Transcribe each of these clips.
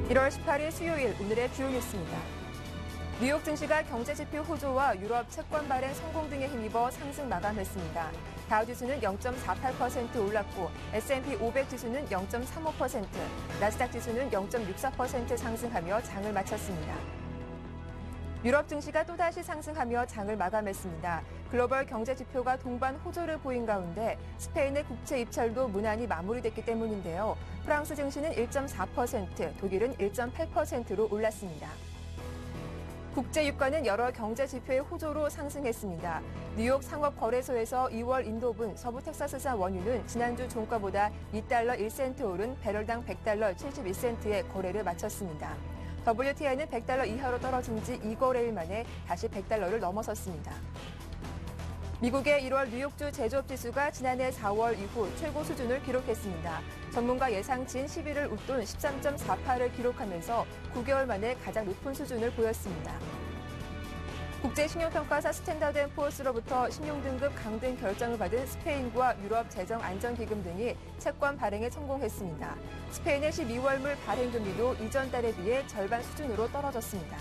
1월 18일 수요일 오늘의 주요 뉴스입니다. 뉴욕 증시가 경제지표 호조와 유럽 채권 발행 성공 등에 힘입어 상승 마감했습니다. 다우지수는 0.48% 올랐고 S&P 500 지수는 0.35%, 나스닥 지수는 0.64% 상승하며 장을 마쳤습니다. 유럽 증시가 또다시 상승하며 장을 마감했습니다. 글로벌 경제 지표가 동반 호조를 보인 가운데 스페인의 국채 입찰도 무난히 마무리됐기 때문인데요. 프랑스 증시는 1.4%, 독일은 1.8%로 올랐습니다. 국제 유가는 여러 경제 지표의 호조로 상승했습니다. 뉴욕 상업거래소에서 2월 인도분 서부 텍사스산 원유는 지난주 종가보다 $2 1센트 오른 배럴당 $100 71센트의 거래를 마쳤습니다. WTI는 $100 이하로 떨어진 지 2거래일 만에 다시 $100를 넘어섰습니다. 미국의 1월 뉴욕주 제조업지수가 지난해 4월 이후 최고 수준을 기록했습니다. 전문가 예상치인 11을 웃돈 13.48을 기록하면서 9개월 만에 가장 높은 수준을 보였습니다. 국제신용평가사 스탠다드앤푸어스로부터 신용등급 강등 결정을 받은 스페인과 유럽 재정안정기금 등이 채권 발행에 성공했습니다. 스페인의 12월물 발행금리도 이전 달에 비해 절반 수준으로 떨어졌습니다.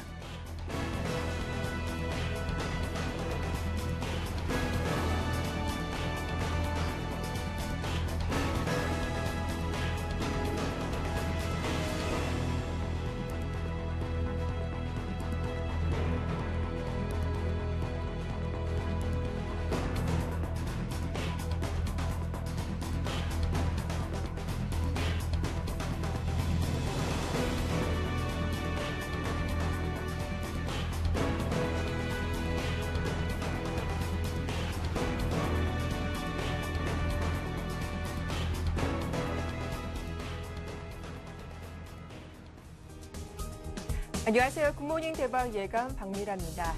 안녕하세요. 굿모닝 대박 예감 박미라입니다.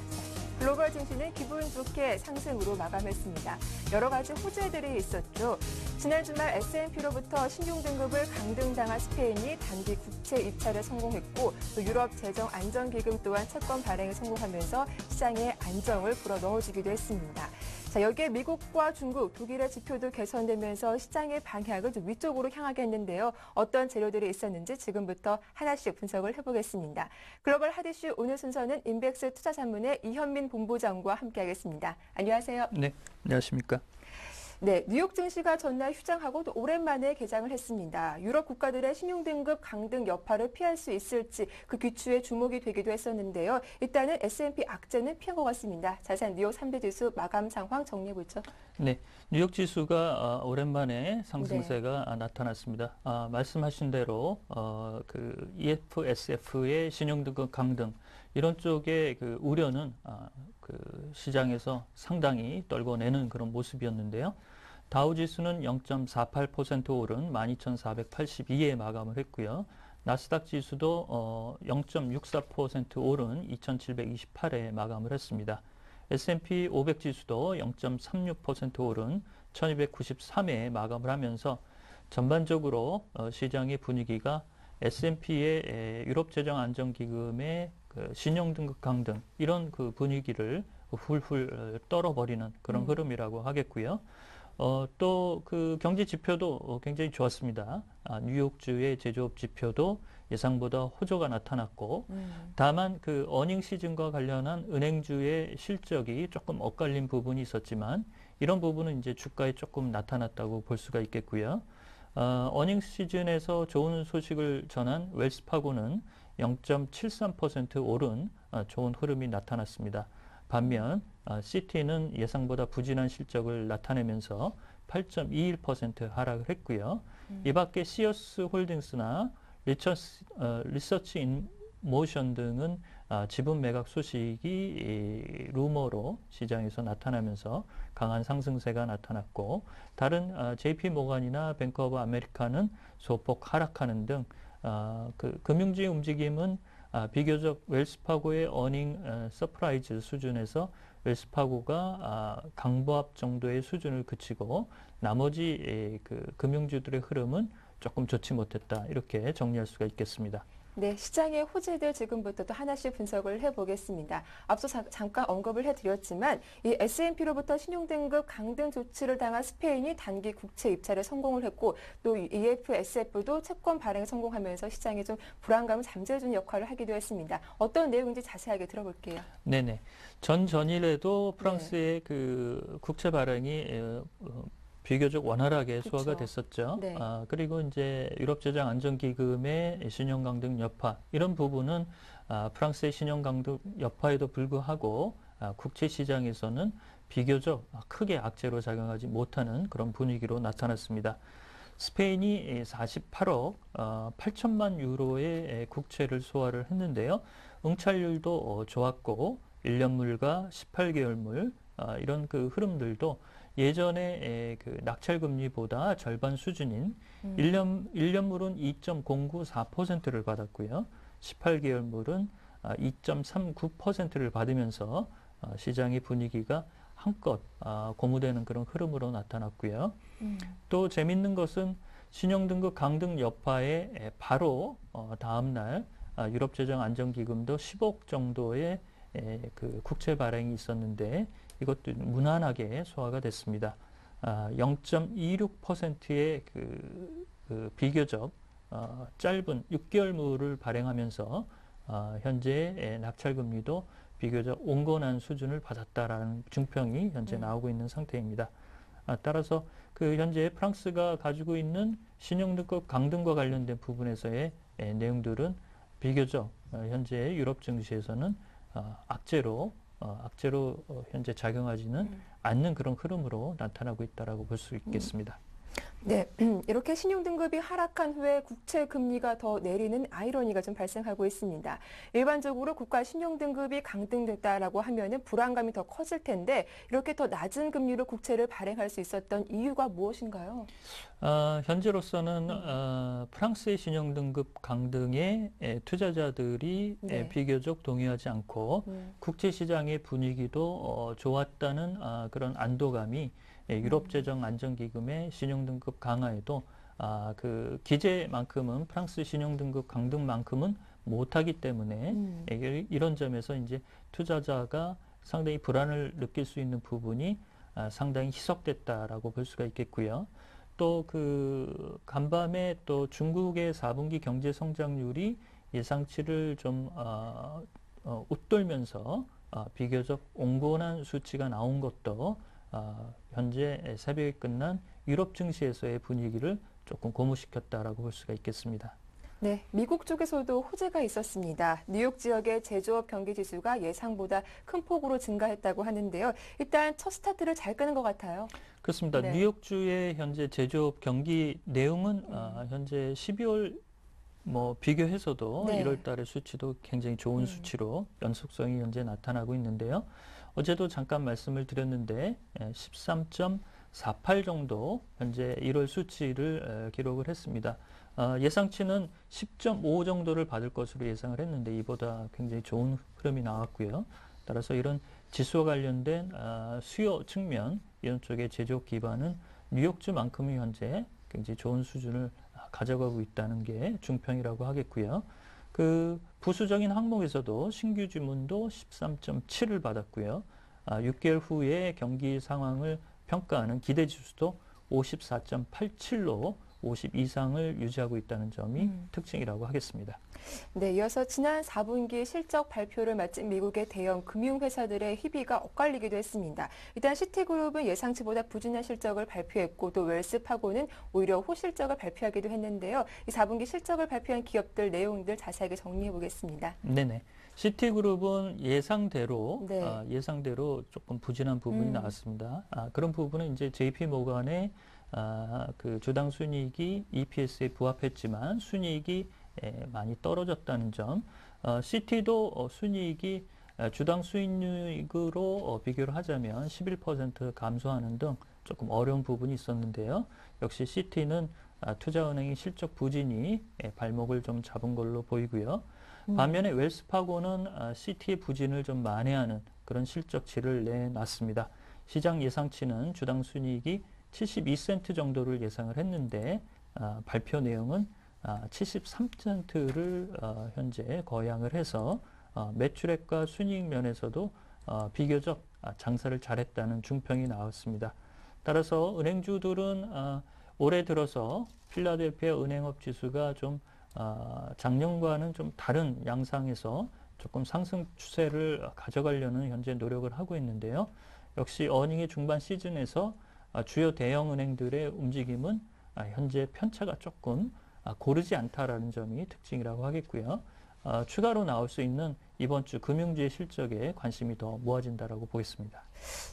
글로벌 증시는 기분 좋게 상승으로 마감했습니다. 여러 가지 호재들이 있었죠. 지난 주말 S&P로부터 신용등급을 강등당한 스페인이 단기 국채 입찰에 성공했고 또 유럽 재정안정기금 또한 채권 발행에 성공하면서 시장에 안정을 불어넣어주기도 했습니다. 자, 여기에 미국과 중국, 독일의 지표도 개선되면서 시장의 방향을 좀 위쪽으로 향하게 했는데요. 어떤 재료들이 있었는지 지금부터 하나씩 분석을 해보겠습니다. 글로벌 핫이슈 오늘 순서는 인백스 투자자문의 이현민 본부장과 함께하겠습니다. 안녕하세요. 네, 안녕하십니까. 네, 뉴욕 증시가 전날 휴장하고 또 오랜만에 개장을 했습니다. 유럽 국가들의 신용등급 강등 여파를 피할 수 있을지 그 귀추에 주목이 되기도 했었는데요. 일단은 S&P 악재는 피한 것 같습니다. 자세한 뉴욕 3대 지수 마감 상황 정리해보죠. 네, 뉴욕 지수가 오랜만에 상승세가 나타났습니다. 말씀하신 대로 그 EFSF의 신용등급 강등 이런 쪽의 그 우려는 그 시장에서 상당히 떨궈내는 그런 모습이었는데요. 다우지수는 0.48% 오른 12,482에 마감을 했고요. 나스닥 지수도 0.64% 오른 2,728에 마감을 했습니다. S&P 500 지수도 0.36% 오른 1,293에 마감을 하면서 전반적으로 시장의 분위기가 S&P의 유럽재정안정기금의 그 신용등급 강등 이런 그 분위기를 훌훌 떨어버리는 그런 흐름이라고 하겠고요. 또 그 경제 지표도 굉장히 좋았습니다. 뉴욕주의 제조업 지표도 예상보다 호조가 나타났고, 다만 그 어닝 시즌과 관련한 은행주의 실적이 조금 엇갈린 부분이 있었지만 이런 부분은 이제 주가에 조금 나타났다고 볼 수가 있겠고요. 어닝 시즌에서 좋은 소식을 전한 웰스파고는 0.73% 오른 좋은 흐름이 나타났습니다. 반면 시티는 예상보다 부진한 실적을 나타내면서 8.21% 하락을 했고요. 이 밖에 시어스 홀딩스나 리서치 인모션 등은 지분 매각 소식이 루머로 시장에서 나타나면서 강한 상승세가 나타났고 다른 JP 모간이나 뱅크 오브 아메리카는 소폭 하락하는 등 그 금융주의 움직임은 비교적 웰스파고의 어닝 서프라이즈 수준에서 웰스파고가 강보합 정도의 수준을 그치고 나머지 그 금융주들의 흐름은 조금 좋지 못했다 이렇게 정리할 수가 있겠습니다. 네, 시장의 호재들 지금부터 또 하나씩 분석을 해보겠습니다. 앞서 잠깐 언급을 해드렸지만 이 S&P로부터 신용등급 강등 조치를 당한 스페인이 단기 국채 입찰에 성공을 했고 또 EFSF도 채권 발행에 성공하면서 시장에 좀 불안감을 잠재워주는 역할을 하기도 했습니다. 어떤 내용인지 자세하게 들어볼게요. 네네. 전일에도 프랑스의 그 국채 발행이 비교적 원활하게 소화가 됐었죠. 네. 그리고 이제 유럽재정 안정기금의 신용 강등 여파 이런 부분은 프랑스의 신용 강등 여파에도 불구하고 국채 시장에서는 비교적 크게 악재로 작용하지 못하는 그런 분위기로 나타났습니다. 스페인이 48억 8천만 유로의 국채를 소화를 했는데요. 응찰률도 좋았고 1년물과 18개월물 이런 그 흐름들도 예전에 그 낙찰 금리보다 절반 수준인 1년물은 2.094%를 받았고요. 18개월물은 2.39%를 받으면서 시장의 분위기가 한껏 고무되는 그런 흐름으로 나타났고요. 또 재밌는 것은 신용등급 강등 여파에 바로 다음 날 유럽재정안정기금도 10억 정도의 그 국채 발행이 있었는데 이것도 무난하게 소화가 됐습니다. 0.26%의 그 비교적 짧은 6개월물을 발행하면서 현재 낙찰 금리도 비교적 온건한 수준을 받았다라는 중평이 현재 나오고 있는 상태입니다. 따라서 그 현재 프랑스가 가지고 있는 신용등급 강등과 관련된 부분에서의 내용들은 비교적 현재 유럽 증시에서는 악재로 현재 작용하지는 않는 그런 흐름으로 나타나고 있다라고 볼 수 있겠습니다. 네, 이렇게 신용등급이 하락한 후에 국채 금리가 더 내리는 아이러니가 좀 발생하고 있습니다. 일반적으로 국가 신용등급이 강등됐다라고 하면은 불안감이 더 커질 텐데 이렇게 더 낮은 금리로 국채를 발행할 수 있었던 이유가 무엇인가요? 현재로서는 프랑스의 신용등급 강등에 투자자들이 네. 비교적 동의하지 않고 국채 시장의 분위기도 좋았다는 그런 안도감이 유럽재정안정기금의 신용등급 강화에도 그 기재만큼은 프랑스 신용등급 강등만큼은 못하기 때문에 이런 점에서 이제 투자자가 상당히 불안을 느낄 수 있는 부분이 상당히 희석됐다라고 볼 수가 있겠고요. 또 그 간밤에 또 중국의 4분기 경제 성장률이 예상치를 좀 웃돌면서 비교적 온건한 수치가 나온 것도 현재 새벽에 끝난 유럽 증시에서의 분위기를 조금 고무시켰다라고 볼 수가 있겠습니다. 네, 미국 쪽에서도 호재가 있었습니다. 뉴욕 지역의 제조업 경기 지수가 예상보다 큰 폭으로 증가했다고 하는데요. 일단 첫 스타트를 잘 끄는 것 같아요. 그렇습니다. 네. 뉴욕주의 현재 제조업 경기 내용은 현재 12월 비교해서도 네. 1월 달의 수치도 굉장히 좋은 수치로 연속성이 현재 나타나고 있는데요. 어제도 잠깐 말씀을 드렸는데 13.48 정도 현재 1월 수치를 기록을 했습니다. 예상치는 10.5 정도를 받을 것으로 예상을 했는데 이보다 굉장히 좋은 흐름이 나왔고요. 따라서 이런 지수와 관련된 수요 측면 이런 쪽의 제조업 기반은 뉴욕주만큼이 현재 굉장히 좋은 수준을 가져가고 있다는 게 중평이라고 하겠고요. 그 부수적인 항목에서도 신규 주문도 13.7을 받았고요. 6개월 후에 경기 상황을 평가하는 기대지수도 54.87로 50 이상을 유지하고 있다는 점이 특징이라고 하겠습니다. 네, 이어서 지난 4분기 실적 발표를 마친 미국의 대형 금융회사들의 희비가 엇갈리기도 했습니다. 일단 시티그룹은 예상치보다 부진한 실적을 발표했고 또 웰스파고는 오히려 호실적을 발표하기도 했는데요. 이 4분기 실적을 발표한 기업들 내용들 자세하게 정리해 보겠습니다. 네네. 시티그룹은 예상대로 네. 예상대로 조금 부진한 부분이 나왔습니다. 그런 부분은 이제 JP모건의 그 주당 순이익이 EPS에 부합했지만 순이익이 많이 떨어졌다는 점. 시티도 순이익이 주당 수익률으로 비교를 하자면 11% 감소하는 등 조금 어려운 부분이 있었는데요. 역시 시티는 투자은행의 실적 부진이 발목을 좀 잡은 걸로 보이고요. 반면에 웰스파고는 시티의 부진을 좀 만회하는 그런 실적치를 내놨습니다. 시장 예상치는 주당 순이익이 72센트 정도를 예상을 했는데 발표 내용은 73%를 현재 거양을 해서 매출액과 순이익 면에서도 비교적 장사를 잘했다는 중평이 나왔습니다. 따라서 은행주들은 올해 들어서 필라델피아 은행업 지수가 좀 작년과는 좀 다른 양상에서 조금 상승 추세를 가져가려는 현재 노력을 하고 있는데요. 역시 어닝의 중반 시즌에서 주요 대형 은행들의 움직임은 현재 편차가 조금 고르지 않다라는 점이 특징이라고 하겠고요. 추가로 나올 수 있는 이번 주 금융주의 실적에 관심이 더 모아진다라고 보겠습니다.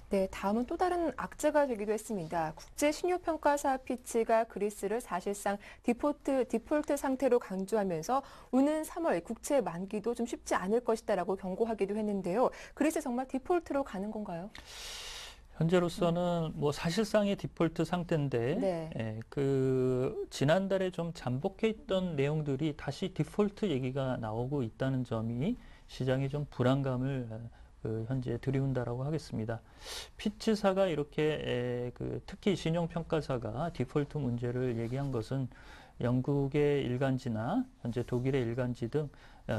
네, 다음은 또 다른 악재가 되기도 했습니다. 국제 신용평가사 피치가 그리스를 사실상 디폴트 상태로 강조하면서 오는 3월 국채 만기도 좀 쉽지 않을 것이다라고 경고하기도 했는데요. 그리스 정말 디폴트로 가는 건가요? 현재로서는 뭐 사실상의 디폴트 상태인데 네. 지난달에 좀 잠복해 있던 내용들이 다시 디폴트 얘기가 나오고 있다는 점이 시장에 좀 불안감을 현재 들이운다라고 하겠습니다. 피치사가 이렇게 특히 신용평가사가 디폴트 문제를 얘기한 것은 영국의 일간지나 현재 독일의 일간지 등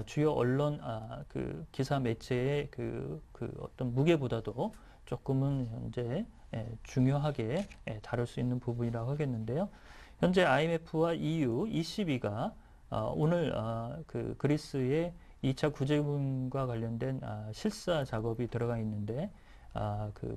주요 언론 기사 매체의 어떤 무게보다도 조금은 현재 중요하게 다룰 수 있는 부분이라고 하겠는데요. 현재 IMF와 EU, ECB가 오늘 그리스의 2차 구제금과 관련된 실사 작업이 들어가 있는데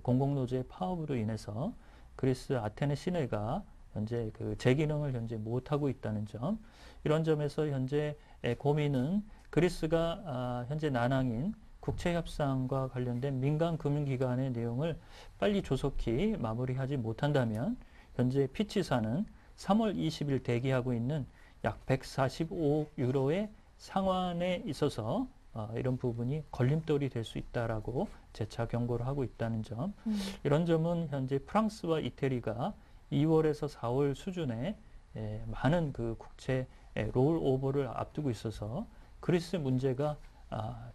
공공노조의 파업으로 인해서 그리스 아테네 시내가 현재 재기능을 현재 못하고 있다는 점, 이런 점에서 현재 고민은 그리스가 현재 난항인 국채협상과 관련된 민간 금융기관의 내용을 빨리 조속히 마무리하지 못한다면 현재 피치사는 3월 20일 대기하고 있는 약 145억 유로의 상환에 있어서 이런 부분이 걸림돌이 될 수 있다라고 재차 경고를 하고 있다는 점. 이런 점은 현재 프랑스와 이태리가 2월에서 4월 수준의 많은 국채 롤오버를 앞두고 있어서 그리스 문제가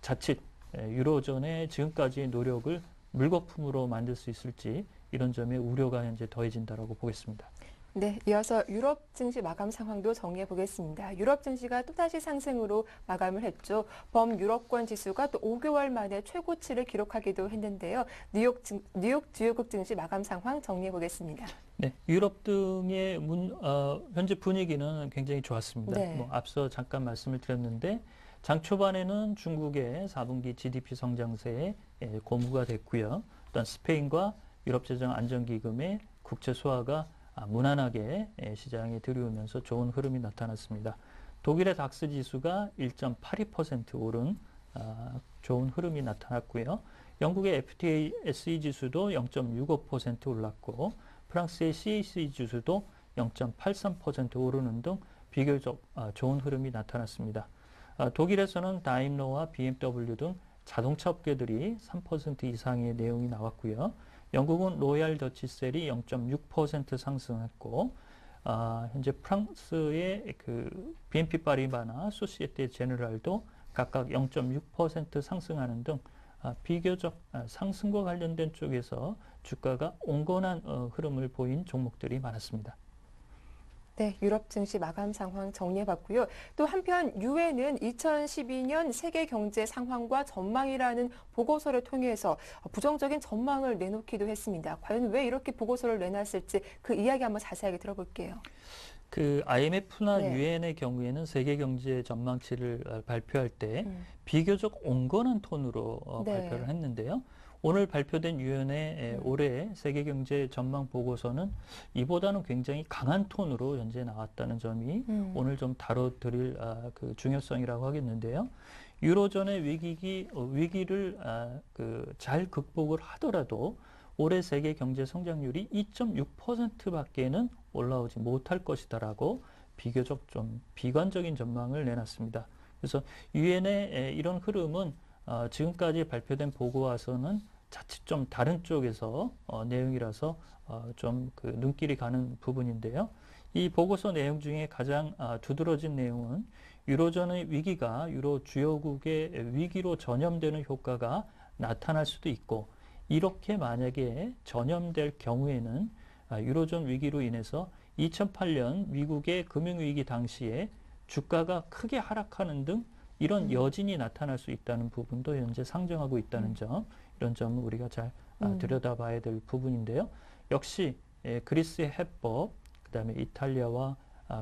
자칫 유로존의 지금까지의 노력을 물거품으로 만들 수 있을지, 이런 점에 우려가 현재 더해진다라고 보겠습니다. 네, 이어서 유럽 증시 마감 상황도 정리해 보겠습니다. 유럽 증시가 또다시 상승으로 마감을 했죠. 범유럽권 지수가 또 5개월 만에 최고치를 기록하기도 했는데요. 뉴욕 주요국 증시 마감 상황 정리해 보겠습니다. 네, 유럽 등의 현재 분위기는 굉장히 좋았습니다. 네. 앞서 잠깐 말씀을 드렸는데 장 초반에는 중국의 4분기 GDP 성장세에 고무가 됐고요. 또한 스페인과 유럽재정안정기금의 국채 수화가 무난하게 시장에 들이오면서 좋은 흐름이 나타났습니다. 독일의 닥스 지수가 1.82% 오른 좋은 흐름이 나타났고요. 영국의 FTSE 지수도 0.65% 올랐고, 프랑스의 CAC 지수도 0.83% 오르는 등 비교적 좋은 흐름이 나타났습니다. 독일에서는 다임러와 BMW 등 자동차 업계들이 3% 이상의 내용이 나왔고요. 영국은 로얄 더치셀이 0.6% 상승했고, 현재 프랑스의 BNP 파리바나 소시에테 제네랄도 각각 0.6% 상승하는 등 비교적 상승과 관련된 쪽에서 주가가 온건한 흐름을 보인 종목들이 많았습니다. 네, 유럽 증시 마감 상황 정리해봤고요. 또 한편 유엔은 2012년 세계 경제 상황과 전망이라는 보고서를 통해서 부정적인 전망을 내놓기도 했습니다. 과연 왜 이렇게 보고서를 내놨을지 그 이야기 한번 자세하게 들어볼게요. IMF나 네. 유엔의 경우에는 세계 경제 전망치를 발표할 때 비교적 온건한 톤으로 네. 발표를 했는데요. 오늘 발표된 유엔의 올해 세계 경제 전망 보고서는 이보다는 굉장히 강한 톤으로 현재 나왔다는 점이 오늘 좀 다뤄드릴 중요성이라고 하겠는데요. 유로존의 위기를 잘 극복을 하더라도 올해 세계 경제 성장률이 2.6%밖에는 올라오지 못할 것이다라고 비교적 좀 비관적인 전망을 내놨습니다. 그래서 유엔의 이런 흐름은 지금까지 발표된 보고와서는 자칫 좀 다른 쪽에서 내용이라서 좀 눈길이 가는 부분인데요. 이 보고서 내용 중에 가장 두드러진 내용은 유로존의 위기가 유로 주요국의 위기로 전염되는 효과가 나타날 수도 있고, 이렇게 만약에 전염될 경우에는 유로존 위기로 인해서 2008년 미국의 금융위기 당시에 주가가 크게 하락하는 등 이런 여진이 나타날 수 있다는 부분도 현재 상정하고 있다는 점, 이런 점을 우리가 잘 들여다봐야 될 부분인데요. 역시 그리스의 해법, 그다음에 이탈리아와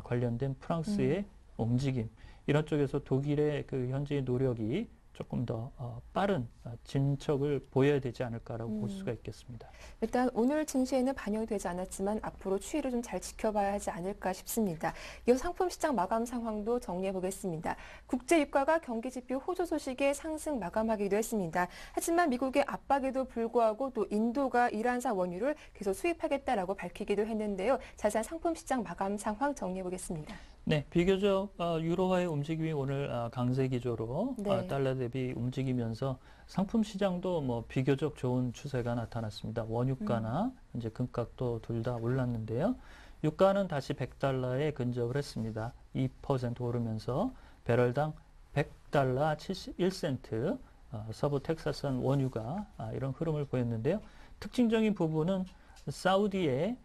관련된 프랑스의 움직임, 이런 쪽에서 독일의 그 현재의 노력이 조금 더 빠른 진척을 보여야 되지 않을까라고 볼 수가 있겠습니다. 일단 오늘 증시에는 반영이 되지 않았지만 앞으로 추이를 좀 잘 지켜봐야 하지 않을까 싶습니다. 이 상품 시장 마감 상황도 정리해 보겠습니다. 국제 유가가 경기 지표 호조 소식에 상승 마감하기도 했습니다. 하지만 미국의 압박에도 불구하고 또 인도가 이란산 원유를 계속 수입하겠다라고 밝히기도 했는데요. 자세한 상품 시장 마감 상황 정리해 보겠습니다. 네, 비교적 유로화의 움직임이 오늘 강세 기조로 네. 달러 대비 움직이면서 상품 시장도 뭐 비교적 좋은 추세가 나타났습니다. 원유가나 이제 금값도 둘 다 올랐는데요. 유가는 다시 100달러에 근접을 했습니다. 2% 오르면서 배럴당 100달러 71센트 서부 텍사스산 원유가 이런 흐름을 보였는데요. 특징적인 부분은 사우디의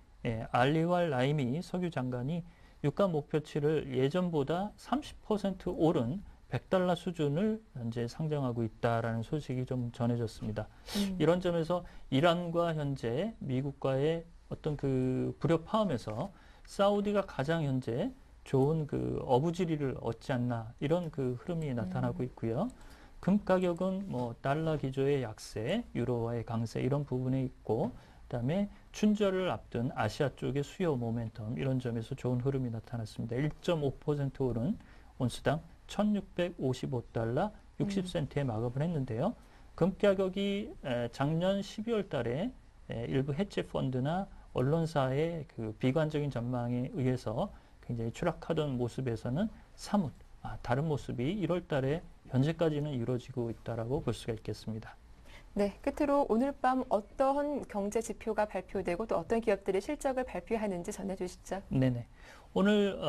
알리왈 라이미 석유 장관이 유가 목표치를 예전보다 30% 오른 100달러 수준을 현재 상정하고 있다라는 소식이 좀 전해졌습니다. 이런 점에서 이란과 현재 미국과의 어떤 그 불협화음에서 사우디가 가장 현재 좋은 그 어부지리를 얻지 않나, 이런 그 흐름이 나타나고 있고요. 금 가격은 뭐 달러 기조의 약세, 유로화의 강세, 이런 부분에 있고, 그다음에 춘절을 앞둔 아시아 쪽의 수요 모멘텀, 이런 점에서 좋은 흐름이 나타났습니다. 1.5% 오른 온수당 1,655달러 60센트에 마감을 했는데요. 금 가격이 작년 12월 달에 일부 해치 펀드나 언론사의 그 비관적인 전망에 의해서 굉장히 추락하던 모습에서는 사뭇 다른 모습이 1월 달에 현재까지는 이루어지고 있다라고 볼 수가 있겠습니다. 네, 끝으로 오늘 밤 어떠한 경제 지표가 발표되고 또 어떤 기업들이 실적을 발표하는지 전해주시죠. 네네. 오늘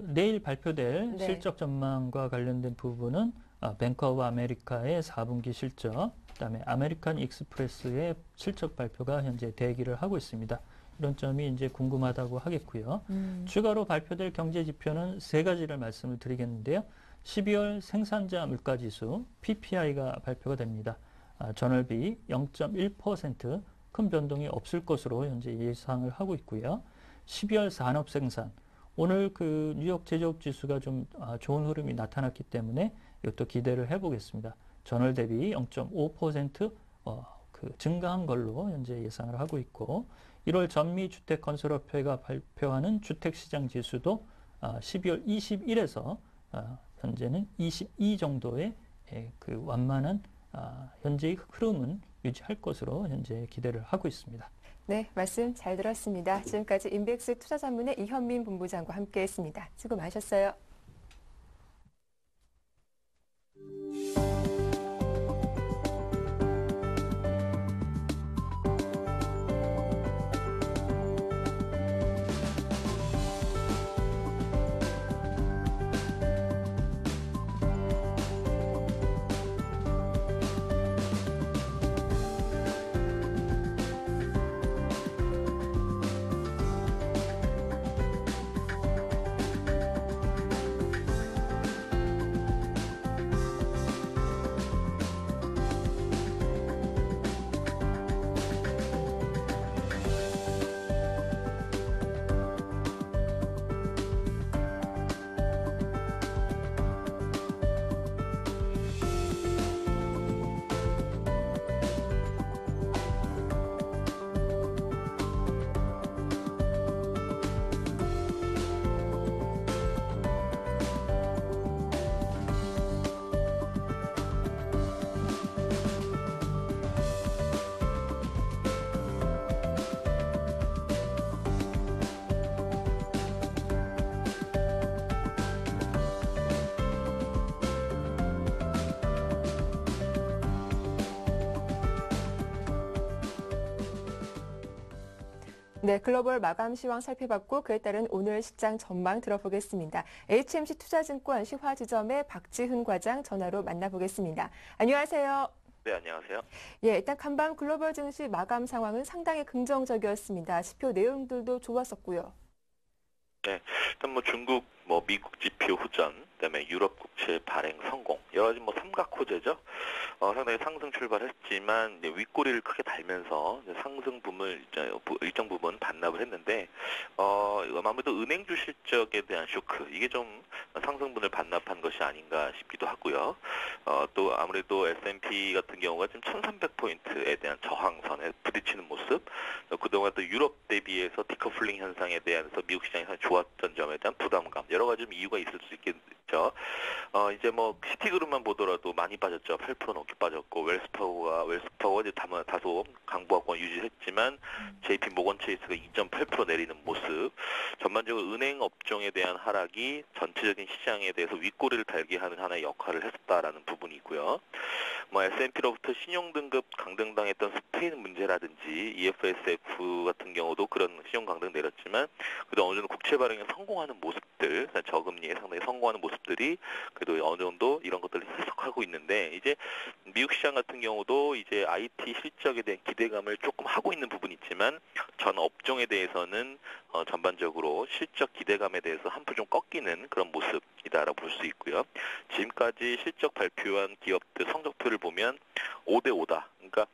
내일 발표될 네. 실적 전망과 관련된 부분은 뱅크 오브 아메리카의 4분기 실적, 그다음에 아메리칸 익스프레스의 실적 발표가 현재 대기를 하고 있습니다. 이런 점이 이제 궁금하다고 하겠고요. 추가로 발표될 경제 지표는 세 가지를 말씀을 드리겠는데요. 12월 생산자 물가지수 PPI가 발표가 됩니다. 전월비 0.1% 큰 변동이 없을 것으로 현재 예상을 하고 있고요. 12월 산업 생산, 오늘 그 뉴욕 제조업 지수가 좀 좋은 흐름이 나타났기 때문에 이것도 기대를 해보겠습니다. 전월 대비 0.5% 증가한 걸로 현재 예상을 하고 있고, 1월 전미주택건설업회가 발표하는 주택시장 지수도 12월 21에서 현재는 22 정도의 그 완만한 현재의 흐름은 유지할 것으로 현재 기대를 하고 있습니다. 네, 말씀 잘 들었습니다. 지금까지 인백스 투자전문의 이현민 본부장과 함께했습니다. 수고 많으셨어요. 네, 글로벌 마감 시황 살펴봤고 그에 따른 오늘 시장 전망 들어보겠습니다. HMC 투자증권 시화지점의 박지훈 과장 전화로 만나보겠습니다. 안녕하세요. 네, 안녕하세요. 예, 일단 간밤 글로벌 증시 마감 상황은 상당히 긍정적이었습니다. 지표 내용들도 좋았었고요. 네, 일단 뭐 중국, 뭐 미국 지표 후전, 그다음에 유럽 국채 발행 성공, 여러 가지 뭐 삼각 호재죠. 상당히 상승 출발했지만 이제 윗꼬리를 크게 달면서 이제 상승 붐을 일정 부분 반납을 했는데, 아무래도 은행주 실적에 대한 쇼크, 이게 좀 상승분을 반납한 것이 아닌가 싶기도 하고요. 또 아무래도 S&P 같은 경우가 지금 1,300포인트에 대한 저항선에 부딪히는 모습, 그동안 또 유럽 대비해서 디커플링 현상에 대해서 미국 시장이 상당히 좋았던 점에 대한 부담감, 여러 가지 좀 이유가 있을 수 있겠죠. 이제 뭐 시티그룹만 보더라도 많이 빠졌죠. 8% 넘게 빠졌고, 웰스파고가 이제 다소 강보합권 유지했지만 JP 모건 체이스가 2.8% 내리는 모습, 전반적으로 은행 업종에 대한 하락이 전체적인 시장에 대해서 윗꼬리를 달게 하는 하나의 역할을 했다라는 부분이 있고요. 뭐 S&P로부터 신용등급 강등당했던 스페인 문제라든지 EFSF 같은 경우도 그런 신용 강등 내렸지만, 그래도 어느 정도 국채 발행에 성공하는 모습들, 저금리에 상당히 성공하는 모습들이 그래도 어느 정도 이런 것들을 해석하고 있는데, 이제 미국 시장 같은 경우도 이제 IT 실적에 대한 기대감을 조금 하고 있는 부분이 있지만, 전 업종에 대해서는 전반적으로 실적 기대감에 대해서 한풀 좀 꺾이는 그런 모습이다라고 볼 수 있고요. 지금까지 실적 발표한 기업들 성적표를 보면 5대 5다. 그러니까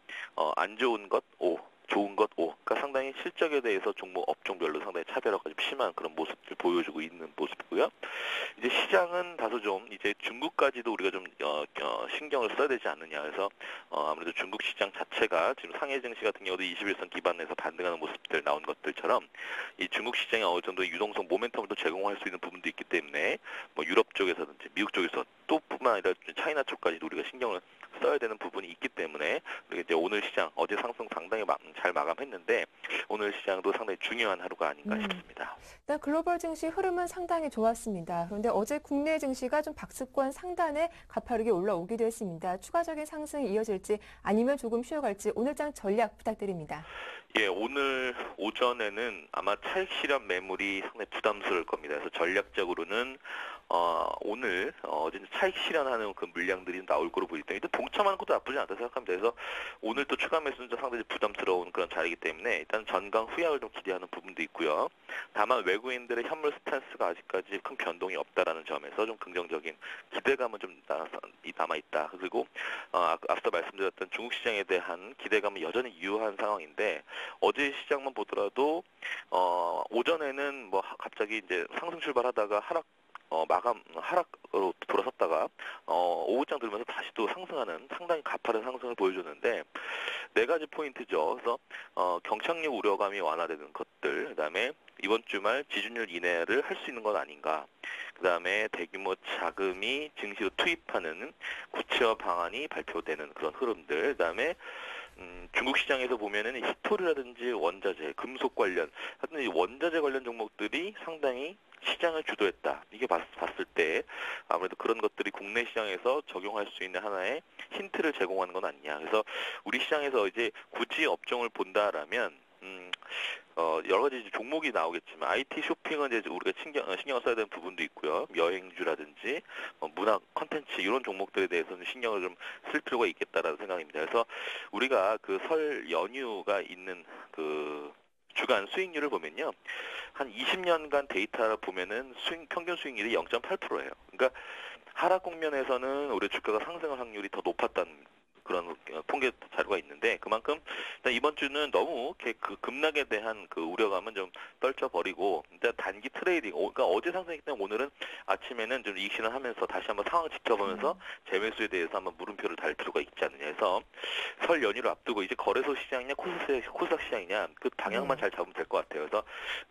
안 좋은 것 5, 좋은 것 5. 그러니까 상당히 실적에 대해서 종목 업종별로 상당히 차별화가 좀 심한 그런 모습을 보여주고 있는 모습이고요. 이제 시장은 다소 좀 이제 중국까지도 우리가 좀 신경을 써야 되지 않느냐. 그래서 아무래도 중국 시장 자체가 지금 상해 증시 같은 경우도 21선 기반에서 반등하는 모습들 나온 것들처럼 이 중국 시장에 어느 정도 유동성 모멘텀을 또 제공할 수 있는 부분도 있기 때문에 뭐 유럽 쪽에서든지 미국 쪽에서 또 뿐만 아니라 차이나 쪽까지도 우리가 신경을 써야 되는 부분이 있기 때문에 우리가 이제 오늘 시장 어제 상승 상당히 잘 마감했는데, 오늘 시장도 상당히 중요한 하루가 아닌가 싶습니다. 일단 글로벌 증시 흐름은 상당히 좋았습니다. 그런데 어제 국내 증시가 좀 박스권 상단에 가파르게 올라오기도 했습니다. 추가적인 상승이 이어질지 아니면 조금 쉬어갈지 오늘장 전략 부탁드립니다. 예, 오늘 오전에는 아마 차익 실현 매물이 상당히 부담스러울 겁니다. 그래서 전략적으로는 오늘 어제 차익 실현하는 그 물량들이 나올 거로 보이기 때문에 일단 동참하는 것도 나쁘지 않다 생각합니다. 그래서 오늘 또 추가 매수는 상당히 부담스러운 그런 자리이기 때문에 일단 전강 후약을 좀 기대하는 부분도 있고요. 다만 외국인들의 현물 스탠스가 아직까지 큰 변동이 없다라는 점에서 좀 긍정적인 기대감은 좀 남아있다. 그리고 앞서 말씀드렸던 중국 시장에 대한 기대감은 여전히 유효한 상황인데, 어제 시장만 보더라도 오전에는 뭐 갑자기 이제 상승 출발하다가 하락으로 돌아섰다가 오후장 들면서 다시 또 상승하는 상당히 가파른 상승을 보여줬는데, 네 가지 포인트죠. 그래서 경착륙 우려감이 완화되는 것들, 그다음에 이번 주말 지준율 인하를 할 수 있는 건 아닌가, 그다음에 대규모 자금이 증시로 투입하는 구체화 방안이 발표되는 그런 흐름들, 그다음에 중국 시장에서 보면은 히토리라든지 원자재, 금속 관련, 하여튼 이 원자재 관련 종목들이 상당히 시장을 주도했다. 이게 봤을 때 아무래도 그런 것들이 국내 시장에서 적용할 수 있는 하나의 힌트를 제공하는 건 아니냐. 그래서 우리 시장에서 이제 굳이 업종을 본다라면 여러 가지 이제 종목이 나오겠지만, IT 쇼핑은 이제 우리가 신경을 써야 되는 부분도 있고요. 여행주라든지 문화 콘텐츠 이런 종목들에 대해서는 신경을 좀 쓸 필요가 있겠다라는 생각입니다. 그래서 우리가 그 설 연휴가 있는 그 주간 수익률을 보면요, 한 20년간 데이터를 보면은 평균 수익률이 0.8%예요. 그러니까 하락 국면에서는 우리 주가가 상승할 확률이 더 높았다는 그런 통계 자료가 있는데, 그만큼 일단 이번 주는 너무 그 급락에 대한 그 우려감은 좀 떨쳐버리고 일단 단기 트레이딩, 그러니까 어제 상승했기 때문에 오늘은 아침에는 좀 이익 실현하면서 다시 한번 상황을 지켜보면서 재매수에 대해서 한번 물음표를 달 필요가 있지 않느냐 해서, 설 연휴를 앞두고 이제 거래소 시장이냐 코스닥 시장이냐 그 방향만 잘 잡으면 될 것 같아요. 그래서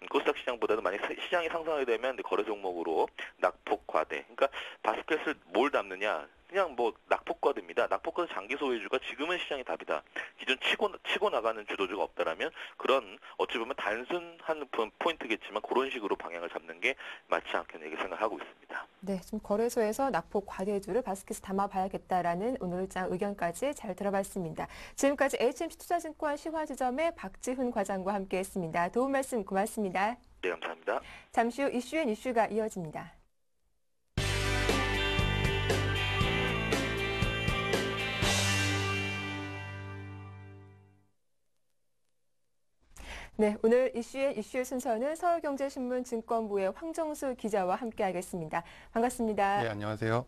코스닥 시장보다는 만약 시장이 상승하게 되면 거래 종목으로 낙폭 과대, 그러니까 바스켓을 뭘 담느냐, 그냥 뭐 낙폭과대입니다. 낙폭과대 장기 소유주가 지금은 시장의 답이다. 기존 치고 나가는 주도주가 없다라면 그런 어찌 보면 단순한 포인트겠지만 그런 식으로 방향을 잡는 게 맞지 않겠나 이렇게 생각하고 있습니다. 네, 좀 거래소에서 낙폭 과대주를 바스켓에 담아봐야겠다라는 오늘장 의견까지 잘 들어봤습니다. 지금까지 HMC 투자증권 시화지점의 박지훈 과장과 함께했습니다. 도움 말씀 고맙습니다. 네, 감사합니다. 잠시 후 이슈가 이어집니다. 네, 오늘 이슈의 순서는 서울경제신문 증권부의 황정수 기자와 함께하겠습니다. 반갑습니다. 네, 안녕하세요.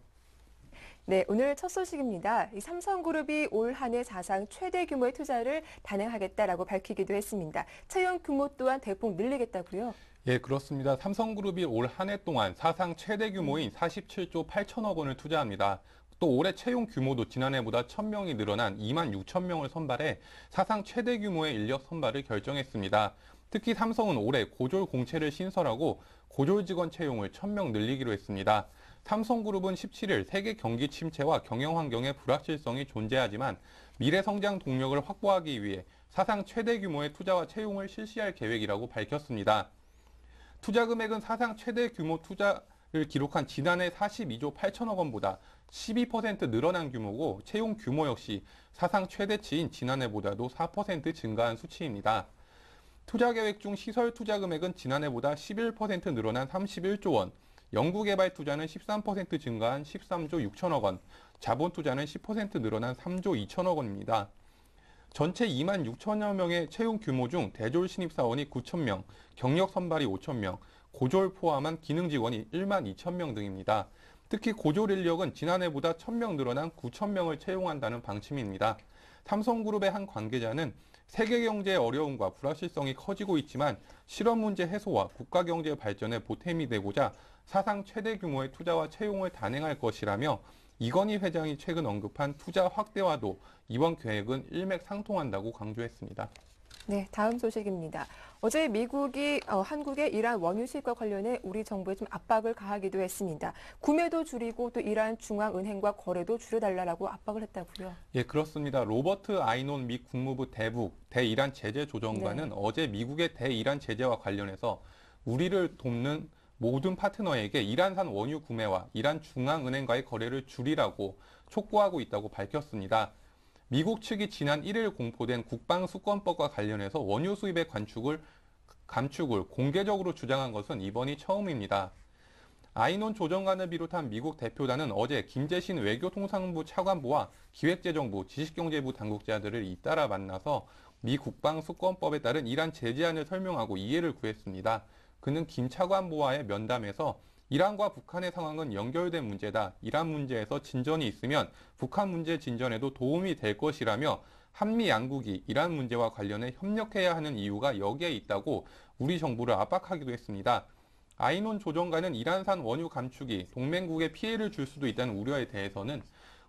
네, 오늘 첫 소식입니다. 이 삼성그룹이 올 한 해 사상 최대 규모의 투자를 단행하겠다라고 밝히기도 했습니다. 채용 규모 또한 대폭 늘리겠다고요? 예, 그렇습니다. 삼성그룹이 올 한 해 동안 사상 최대 규모인 47조 8천억 원을 투자합니다. 또 올해 채용 규모도 지난해보다 1,000명이 늘어난 2만 6천 명을 선발해 사상 최대 규모의 인력 선발을 결정했습니다. 특히 삼성은 올해 고졸 공채를 신설하고 고졸 직원 채용을 1,000명 늘리기로 했습니다. 삼성그룹은 17일 세계 경기 침체와 경영 환경의 불확실성이 존재하지만 미래 성장 동력을 확보하기 위해 사상 최대 규모의 투자와 채용을 실시할 계획이라고 밝혔습니다. 투자 금액은 사상 최대 규모 투자를 기록한 지난해 42조 8천억 원보다 12% 늘어난 규모고 채용 규모 역시 사상 최대치인 지난해보다도 4% 증가한 수치입니다. 투자 계획 중 시설 투자 금액은 지난해보다 11% 늘어난 31조 원, 연구개발 투자는 13% 증가한 13조 6천억 원, 자본 투자는 10% 늘어난 3조 2천억 원입니다. 전체 2만 6천여 명의 채용 규모 중 대졸 신입사원이 9천 명, 경력 선발이 5천 명, 고졸 포함한 기능 직원이 1만 2천 명 등입니다. 특히 고졸 인력은 지난해보다 1,000명 늘어난 9천 명을 채용한다는 방침입니다. 삼성그룹의 한 관계자는 세계 경제의 어려움과 불확실성이 커지고 있지만 실업 문제 해소와 국가 경제 발전에 보탬이 되고자 사상 최대 규모의 투자와 채용을 단행할 것이라며 이건희 회장이 최근 언급한 투자 확대와도 이번 계획은 일맥상통한다고 강조했습니다. 네, 다음 소식입니다. 어제 미국이 한국의 이란 원유 수입과 관련해 우리 정부에 좀 압박을 가하기도 했습니다. 구매도 줄이고 또 이란 중앙은행과 거래도 줄여달라고 압박을 했다고요? 예, 그렇습니다. 로버트 아이논 미 국무부 대이란 제재 조정관은 어제 미국의 대이란 제재와 관련해서 우리를 돕는 모든 파트너에게 이란산 원유 구매와 이란 중앙은행과의 거래를 줄이라고 촉구하고 있다고 밝혔습니다. 미국 측이 지난 1일 공포된 국방수권법과 관련해서 원유 수입의 감축을 공개적으로 주장한 것은 이번이 처음입니다. 아이논 조정관을 비롯한 미국 대표단은 어제 김재신 외교통상부 차관보와 기획재정부, 지식경제부 당국자들을 잇따라 만나서 미 국방수권법에 따른 이란 제재안을 설명하고 이해를 구했습니다. 그는 김 차관보와의 면담에서 이란과 북한의 상황은 연결된 문제다. 이란 문제에서 진전이 있으면 북한 문제 진전에도 도움이 될 것이라며 한미 양국이 이란 문제와 관련해 협력해야 하는 이유가 여기에 있다고 우리 정부를 압박하기도 했습니다. 아이논 조정관은 이란산 원유 감축이 동맹국에 피해를 줄 수도 있다는 우려에 대해서는